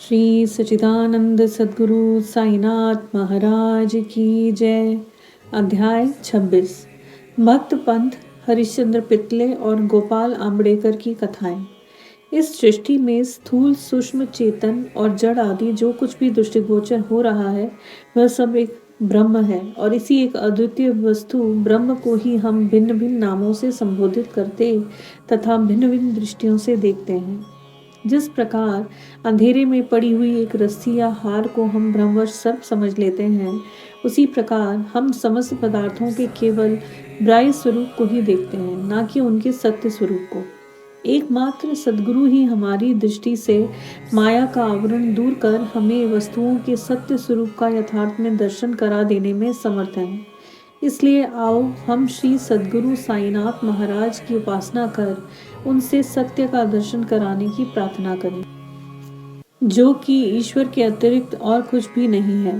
श्री सच्चिदानंद सद्गुरु साईनाथ महाराज की जय। अध्याय 26 भक्त पंथ हरिश्चंद्र पितले और गोपाल आंबेडकर की कथाएं। इस सृष्टि में स्थूल सूक्ष्म चेतन और जड़ आदि जो कुछ भी दृष्टिगोचर हो रहा है वह सब एक ब्रह्म है और इसी एक अद्वितीय वस्तु ब्रह्म को ही हम भिन्न भिन्न नामों से संबोधित करते तथा भिन्न भिन्न दृष्टियों से देखते हैं। जिस प्रकार अंधेरे में पड़ी हुई एक रस्सी या हार को हम भ्रमवश सर्प समझ लेते हैं, उसी प्रकार हम समस्त पदार्थों के केवल बाह्य स्वरूप को ही देखते हैं, ना कि उनके सत्य स्वरूप को। एकमात्र सद्गुरु ही हमारी दृष्टि से माया का आवरण दूर कर हमें वस्तुओं के सत्य स्वरूप का यथार्थ में दर्शन करा देने में समर्थ हैं। इसलिए आओ हम श्री सद्गुरु साईनाथ महाराज की उपासना कर उनसे सत्य का दर्शन कराने की प्रार्थना करें, जो कि ईश्वर के अतिरिक्त और कुछ भी नहीं है।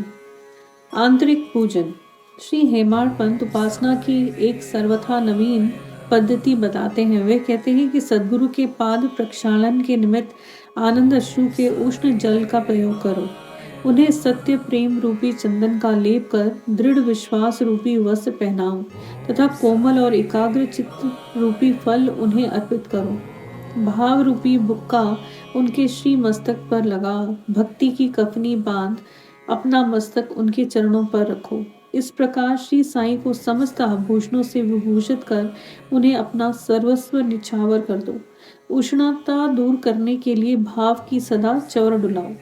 आंतरिक पूजन। श्री हेमाड़ पंत उपासना की एक सर्वथा नवीन पद्धति बताते हैं। वे कहते हैं कि सद्गुरु के पाद प्रक्षालन के निमित्त आनंद अश्रु के उष्ण जल का प्रयोग करो। उन्हें सत्य प्रेम रूपी चंदन का लेप कर दृढ़ विश्वास रूपी वस्त्र पहनाओ तथा कोमल और एकाग्र चित्त रूपी फल उन्हें अर्पित करो। भाव रूपी बुक्का उनके श्री मस्तक पर लगा भक्ति की कफनी बांध अपना मस्तक उनके चरणों पर रखो। इस प्रकार श्री साईं को समस्त आभूषणों से विभूषित कर उन्हें अपना सर्वस्व निछावर कर दो। उष्णता दूर करने के लिए भाव की सदा चौर डुलाओ।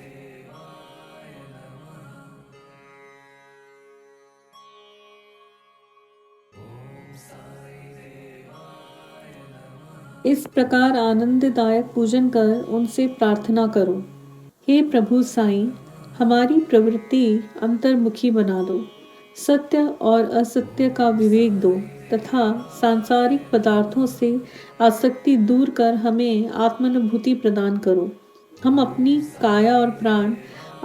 इस प्रकार आनंददायक पूजन कर उनसे प्रार्थना करो, हे प्रभु साईं, हमारी प्रवृत्ति अंतर्मुखी बना दो, सत्य और असत्य का विवेक दो तथा सांसारिक पदार्थों से आसक्ति दूर कर हमें आत्मानुभूति प्रदान करो। हम अपनी काया और प्राण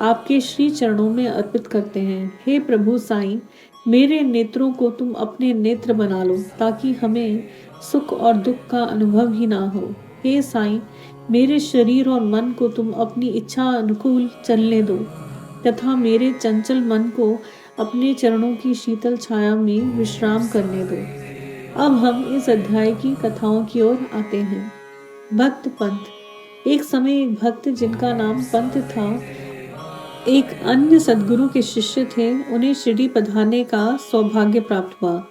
आपके श्री चरणों में अर्पित करते हैं। हे प्रभु साईं, मेरे नेत्रों को तुम अपने नेत्र बना लो ताकि हमें सुख और दुख का अनुभव ही ना हो। हे साईं, मेरे शरीर और मन को तुम अपनी इच्छा अनुकूल चलने दो तथा मेरे चंचल मन को अपने चरणों की शीतल छाया में विश्राम करने दो। अब हम इस अध्याय की कथाओं की ओर आते हैं। भक्त पंथ। एक समय एक भक्त जिनका नाम पंत था, एक अन्य सद्गुरु के शिष्य थे। उन्हें शिरडी पधारने का सौभाग्य प्राप्त हुआ।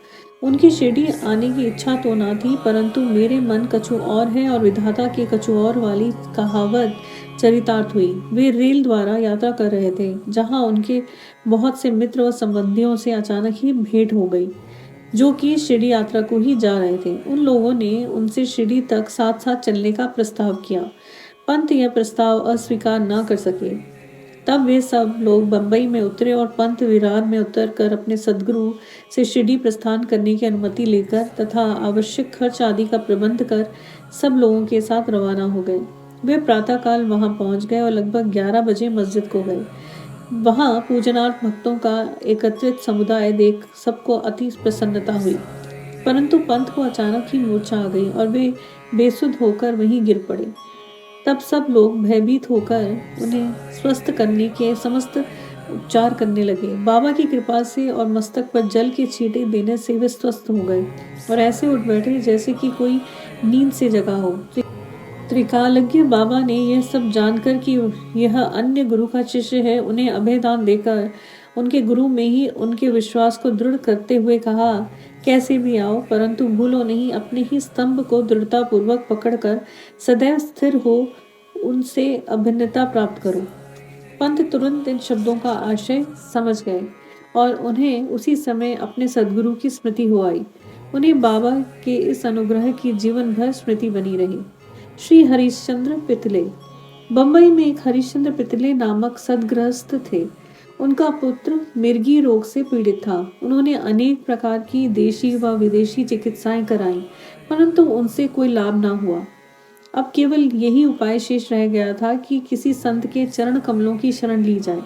उनकी शिरडी आने की इच्छा तो ना थी, परंतु मेरे मन कछु और है और विधाता के कछु और वाली कहावत चरितार्थ हुई। वे रेल द्वारा यात्रा कर रहे थे, जहां उनके बहुत से मित्र और संबंधियों से अचानक ही भेंट हो गई, जो कि शिरडी यात्रा को ही जा रहे थे। उन लोगों ने उनसे शिरडी तक साथ साथ चलने का प्रस्ताव किया। पंत यह प्रस्ताव अस्वीकार न कर सके। तब वे सब लोग बंबई में उतरे और पंत विरार में उतरकर अपने सद्गुरु से शिरडी प्रस्थान करने की अनुमति लेकर तथा आवश्यक खर्च आदि का प्रबंध कर सब लोगों के साथ रवाना हो गए। वे प्रातःकाल वहां पहुंच गए और लगभग 11 बजे मस्जिद को गए। वहां पूजनार्थ भक्तों का एकत्रित समुदाय देख सबको अति प्रसन्नता हुई, परंतु पंत को अचानक ही मूर्छा आ गई और वे बेसुध होकर वहीं गिर पड़े। तब सब लोग भयभीत होकर उन्हें स्वस्थ करने के समस्त उपचार करने लगे। बाबा की कृपा से और मस्तक पर जल के छींटे देने से वे स्वस्थ हो गए और ऐसे उठ बैठे जैसे कि कोई नींद से जगा हो। त्रिकालज्ञ बाबा ने यह सब जानकर कि यह अन्य गुरु का शिष्य है, उन्हें अभयदान देकर उनके गुरु में ही उनके विश्वास को दृढ़ करते हुए कहा, कैसे भी आओ, परंतु भूलो नहीं अपने ही स्तंभ को दृढ़ता पूर्वक पकड़कर सदैव स्थिर हो उनसे अभिन्नता प्राप्त करो। पंत तुरंत इन शब्दों का आशय समझ गए और उन्हें उसी समय अपने सद्गुरु की स्मृति हो आई। उन्हें बाबा के इस अनुग्रह की जीवन भर स्मृति बनी रही। श्री हरिश्चंद्र पितले। बंबई में एक हरिश्चंद्र पितले नामक सद्गृहस्थ थे। उनका पुत्र मिर्गी रोग से पीड़ित था। उन्होंने अनेक प्रकार की देशी व विदेशी चिकित्साएं कराईं, परंतु उनसे कोई लाभ न हुआ। अब केवल यही उपाय शेष रह गया था कि किसी संत के चरण कमलों की शरण ली जाए।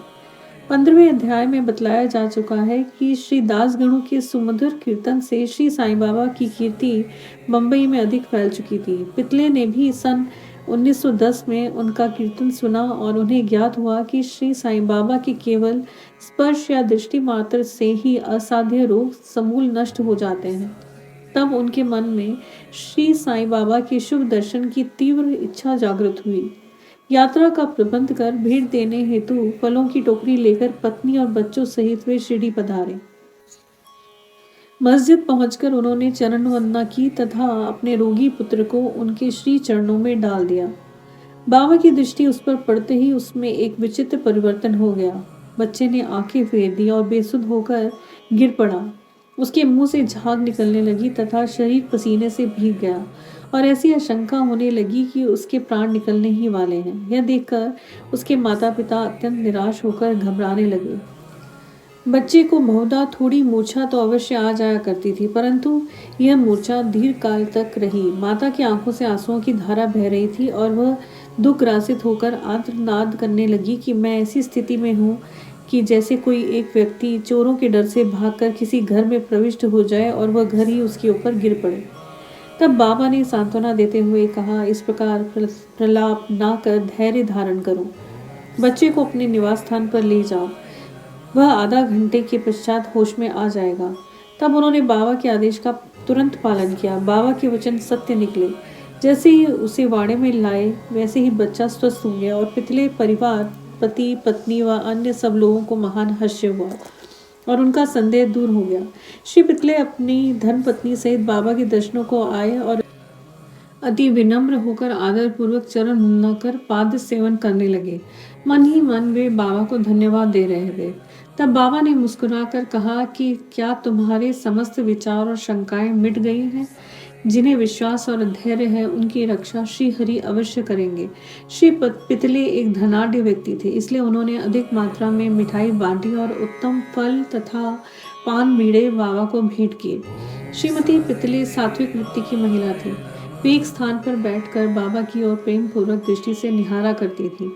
15वें अध्याय में बतलाया जा चुका है कि श्री दासगणों के सुमधुर कीर्तन से श्री साईं बाबा की कीर्ति बंबई में अधिक फैल चुकी थी। पितले ने भी सन 1910 में उनका कीर्तन सुना और उन्हें ज्ञात हुआ कि श्री साईं बाबा के केवल स्पर्श या दृष्टि मात्र से ही असाध्य रोग समूल नष्ट हो जाते हैं। तब उनके मन में श्री साईं बाबा के शुभ दर्शन की तीव्र इच्छा जागृत हुई। यात्रा का प्रबंध कर भेंट देने हेतु फलों की टोकरी लेकर पत्नी और बच्चों सहित वे शिरडी पधारे। मस्जिद पहुंचकर उन्होंने चरण वंदना की तथा अपने रोगी पुत्र को उनके श्री चरणों में डाल दिया। बाबा की दृष्टि उस पर पड़ते ही उसमें एक विचित्र परिवर्तन हो गया। बच्चे ने आंखें फेर दी और बेसुध होकर गिर पड़ा। उसके मुंह से झाग निकलने लगी तथा शरीर पसीने से भीग गया और ऐसी आशंका होने लगी कि उसके प्राण निकलने ही वाले हैं। यह देखकर उसके माता पिता अत्यंत निराश होकर घबराने लगे। बच्चे को बहुधा थोड़ी मूर्छा तो अवश्य आ जाया करती थी, परंतु यह मूर्छा दीर्घ काल तक रही। माता की आंखों से आंसुओं की धारा बह रही थी और वह दुख ग्रासित होकर आर्तनाद करने लगी कि मैं ऐसी स्थिति में हूँ कि जैसे कोई एक व्यक्ति चोरों के डर से भागकर किसी घर में प्रविष्ट हो जाए और वह घर ही उसके ऊपर गिर पड़े। तब बाबा ने सांत्वना देते हुए कहा, इस प्रकार प्रलाप ना कर धैर्य धारण करो, बच्चे को अपने निवास स्थान पर ले जाओ, वह आधा घंटे के पश्चात होश में आ जाएगा। तब उन्होंने बाबा के आदेश का तुरंत पालन किया। बाबा के वचन सत्य निकले। जैसे ही उसे वाड़े में लाए वैसे ही बच्चा स्वस्थ हो गया और पितले परिवार, पति पत्नी व अन्य सब लोगों को महान हर्ष हुआ और उनका संदेह दूर हो गया। श्री पितले अपनी धर्म पत्नी सहित बाबा के दर्शनों को आए और अति विनम्र होकर आदर पूर्वक चरण वंदना कर पाद सेवन करने लगे। मन ही मन वे बाबा को धन्यवाद दे रहे थे। तब बाबा ने मुस्कुराकर कहा कि क्या तुम्हारे समस्त विचार और शंकाएं मिट गई हैं? जिन्हें विश्वास और धैर्य है उनकी रक्षा श्री हरि अवश्य करेंगे। श्री पितले एक धनाढ्य व्यक्ति थे, इसलिए उन्होंने अधिक मात्रा में मिठाई बांटी और उत्तम फल तथा पान बीड़े बाबा को भेंट किए। श्रीमती पितले सात्विक वृत्ति की महिला थी। वे एक स्थान पर बैठकर बाबा की ओर प्रेम पूर्वक दृष्टि से निहारा करती थी।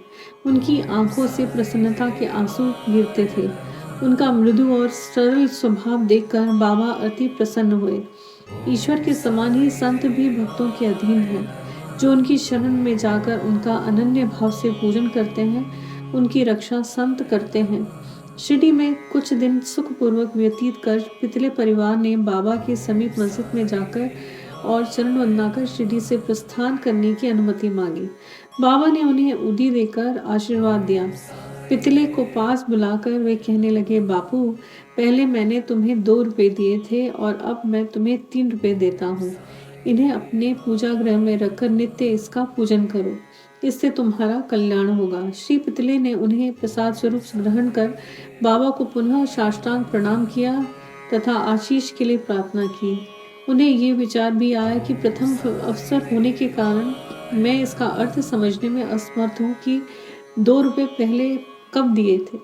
उनकी आंखों से प्रसन्नता के आंसू गिरते थे। उनका मृदु और सरल स्वभाव देखकर बाबा अति प्रसन्न हुए। ईश्वर के समान ही संत भी भक्तों के अधीन हैं। जो उनकी शरण में जाकर उनका अनन्य भाव से पूजन करते हैं, उनकी रक्षा संत करते हैं। शिरडी में कुछ दिन सुखपूर्वक व्यतीत कर पितले परिवार ने बाबा के समीप मस्जिद में जाकर और चरण वंदना कर शिरडी से प्रस्थान करने की अनुमति मांगी। बाबा ने उन्हें उदी देकर आशीर्वाद दिया। पितले को पास बुलाकर वे कहने लगे, बापू, पहले मैंने तुम्हें 2 रुपए दिए थे और अब मैं तुम्हें 3 रुपए देता हूँ। इन्हें अपने पूजा गृह में रखकर नित्य इसका पूजन करो, इससे तुम्हारा कल्याण होगा। श्री पितले ने उन्हें प्रसाद स्वरूप ग्रहण कर बाबा को पुनः साष्टांग प्रणाम किया तथा आशीष के लिए प्रार्थना की। उन्हें ये विचार भी आया कि प्रथम अवसर होने के कारण मैं इसका अर्थ समझने में असमर्थ हूँ कि 2 रुपए पहले कब दिए थे।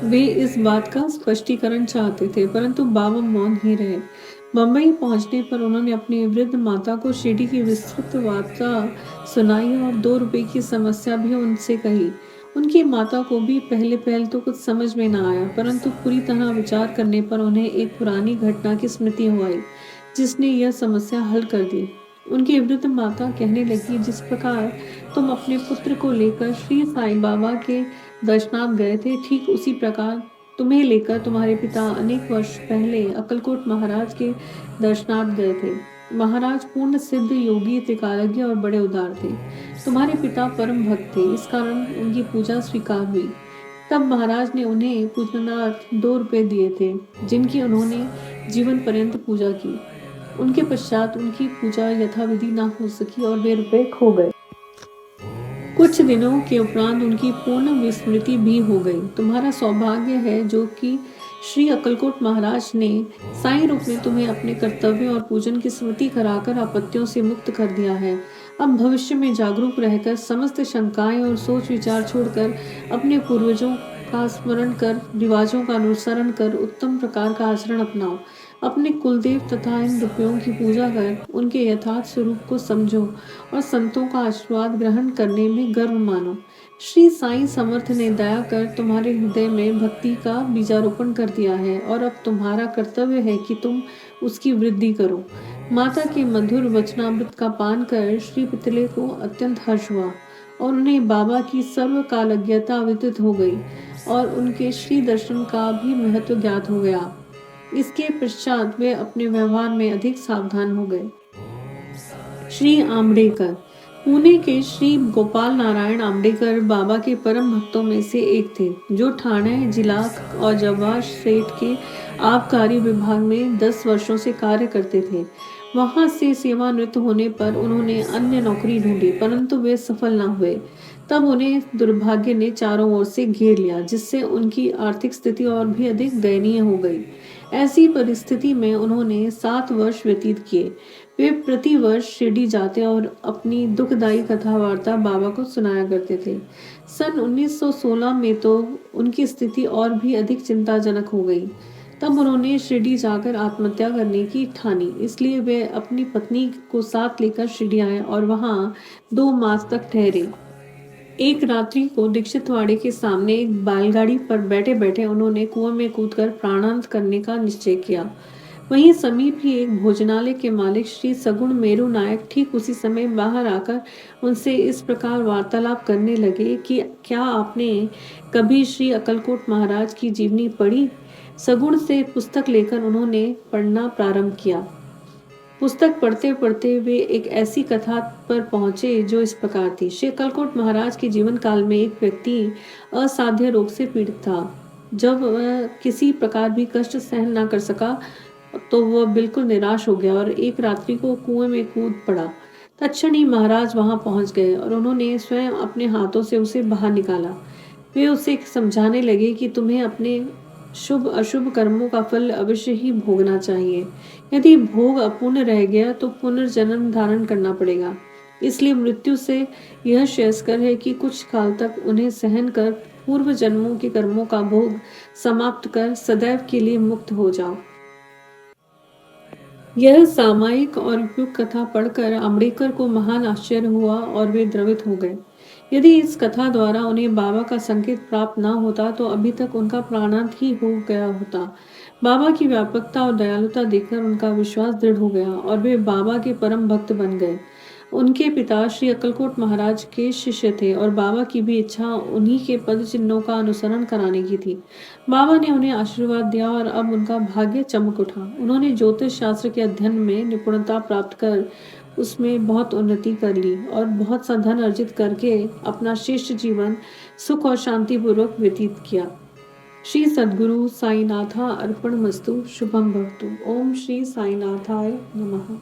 वे इस बात का स्पष्टीकरण चाहते थे, परंतु बाबा मौन ही रहे। बम्बई पहुंचने पर उन्होंने अपनी वृद्ध माता को शिरडी की विस्तृत वार्ता सुनाई और 2 रुपए की समस्या भी उनसे कही। उनकी माता को भी पहले तो कुछ समझ में न आया, परंतु पूरी तरह विचार करने पर उन्हें एक पुरानी घटना की स्मृति हो आई, जिसने यह समस्या हल कर दी। उनकी वृद्ध माता कहने लगी, जिस प्रकार तुम अपने पुत्र को लेकर श्री साईं बाबा के दर्शनार्थ गए थे, ठीक उसी प्रकार तुम्हें लेकर तुम्हारे पिता अनेक वर्ष पहले अक्कलकोट महाराज के दर्शनार्थ गए थे। महाराज पूर्ण सिद्ध योगी, त्रिकालज्ञ और बड़े उदार थे। तुम्हारे पिता परम भक्त थे, इस कारण उनकी पूजा स्वीकार हुई। तब महाराज ने उन्हें पूजनार्थ 2 रुपए दिए थे, जिनकी उन्होंने जीवन पर्यंत पूजा की। उनके पश्चात उनकी पूजा यथाविधि न हो सकी और वे रुपए खो गए। कुछ दिनों के उपरांत उनकी पूर्ण विस्मृति भी हो गई। तुम्हारा सौभाग्य है जो कि श्री अक्कलकोट महाराज ने साईं रूप में तुम्हें अपने कर्तव्य और पूजन की स्मृति कराकर आपत्तियों से मुक्त कर दिया है। अब भविष्य में जागरूक रहकर समस्त शंकाएं और सोच विचार छोड़कर अपने पूर्वजों का स्मरण कर, रिवाजों का अनुसरण कर उत्तम प्रकार का आचरण अपनाओ। अपने कुलदेव तथा इन रुपयों की पूजा कर उनके यथार्थ स्वरूप को समझो और संतों का आशीर्वाद ग्रहण करने में गर्व मानो। श्री साईं समर्थ ने दया कर तुम्हारे हृदय में भक्ति का बीजारोपण कर दिया है और अब तुम्हारा कर्तव्य है कि तुम उसकी वृद्धि करो। माता के मधुर वचनामृत का पान कर श्री पितले को अत्यंत हर्ष हुआ और उन्हें बाबा की सर्वकालज्ञता विदित हो गई और उनके श्री दर्शन का भी महत्व ज्ञात हो गया। इसके पश्चात वे अपने व्यवहार में अधिक सावधान हो गए। श्री आमडेकर पुणे के श्री गोपाल नारायण आमडेकर बाबा के परम भक्तों में से एक थे, जो ठाणे जिला और जवाहर स्टेट के आबकारी विभाग में 10 वर्षों से कार्य करते थे। वहां से सेवानिवृत्त होने पर उन्होंने अन्य नौकरी ढूंढी, परंतु वे सफल न हुए। तब उन्हें दुर्भाग्य ने चारों ओर से घेर लिया, जिससे उनकी आर्थिक स्थिति और भी अधिक दयनीय हो गई। ऐसी परिस्थिति में उन्होंने 7 वर्ष व्यतीत किए। वे प्रति वर्ष शिरडी जाते और अपनी दुखदायी कथा वार्ता बाबा को सुनाया करते थे। सन 1916 में तो उनकी स्थिति और भी अधिक चिंताजनक हो गई। तब उन्होंने शिरडी जाकर आत्महत्या करने की ठानी। इसलिए वे अपनी पत्नी को साथ लेकर शिरडी आए और वहां 2 मास तक ठहरे। एक रात्रि को दीक्षितवाड़े के सामने एक बैलगाड़ी पर बैठे बैठे उन्होंने कुएं में कूदकर प्राणांत करने का निश्चय किया। वहीं समीप ही एक भोजनालय के मालिक श्री सगुण मेरू नायक ठीक उसी समय बाहर आकर उनसे इस प्रकार वार्तालाप करने लगे कि क्या आपने कभी श्री अक्कलकोट महाराज की जीवनी पढ़ी? सगुण से पुस्तक लेकर उन्होंने पढ़ना प्रारंभ किया। पुस्तक पढ़ते पढ़ते वे एक ऐसी कथा पर पहुंचे जो इस प्रकार थी। श्री अक्कलकोट महाराज के जीवन काल में एक व्यक्ति असाध्य रोग से पीड़ित था। जब वह किसी प्रकार भी कष्ट सहन न कर सका तो वह बिल्कुल निराश हो गया और एक रात्रि को कुएं में कूद पड़ा। तत्क्षण ही महाराज वहां पहुंच गए और उन्होंने स्वयं अपने हाथों से उसे बाहर निकाला। वे उसे समझाने लगे कि तुम्हें अपने शुभ अशुभ कर्मों का फल अवश्य ही भोगना चाहिए। यदि भोग अपूर्ण रह गया तो पुनर्जन्म धारण करना पड़ेगा। इसलिए मृत्यु से यह श्रेयस्कर है कि कुछ काल तक उन्हें सहन कर पूर्व जन्मों के कर्मों का भोग समाप्त कर सदैव के लिए मुक्त हो जाओ। यह सामायिक और उपयुक्त कथा पढ़कर आम्बेडकर को महान आश्चर्य हुआ और वे द्रवित हो गए। यदि इस कथा द्वारा उन्हें बाबा का संकेत प्राप्त न होता तो अभी तक उनका प्राणांत ही हो गया होता। बाबा की व्यापकता और दयालुता देखकर उनका विश्वास दृढ़ हो गया और वे बाबा के परम भक्त बन गए। उनके पिता श्री अक्कलकोट महाराज के शिष्य थे और बाबा की भी इच्छा उन्हीं के पद चिन्हों का अनुसरण कराने की थी। बाबा ने उन्हें आशीर्वाद दिया और अब उनका भाग्य चमक उठा। उन्होंने ज्योतिष शास्त्र के अध्ययन में निपुणता प्राप्त कर उसमें बहुत उन्नति कर ली और बहुत सा धन अर्जित करके अपना श्रेष्ठ जीवन सुख और शांति पूर्वक व्यतीत किया। श्री सद्गुरु साईनाथा अर्पणमस्तु। शुभम भवतु। ओम श्री साईनाथाय नमः।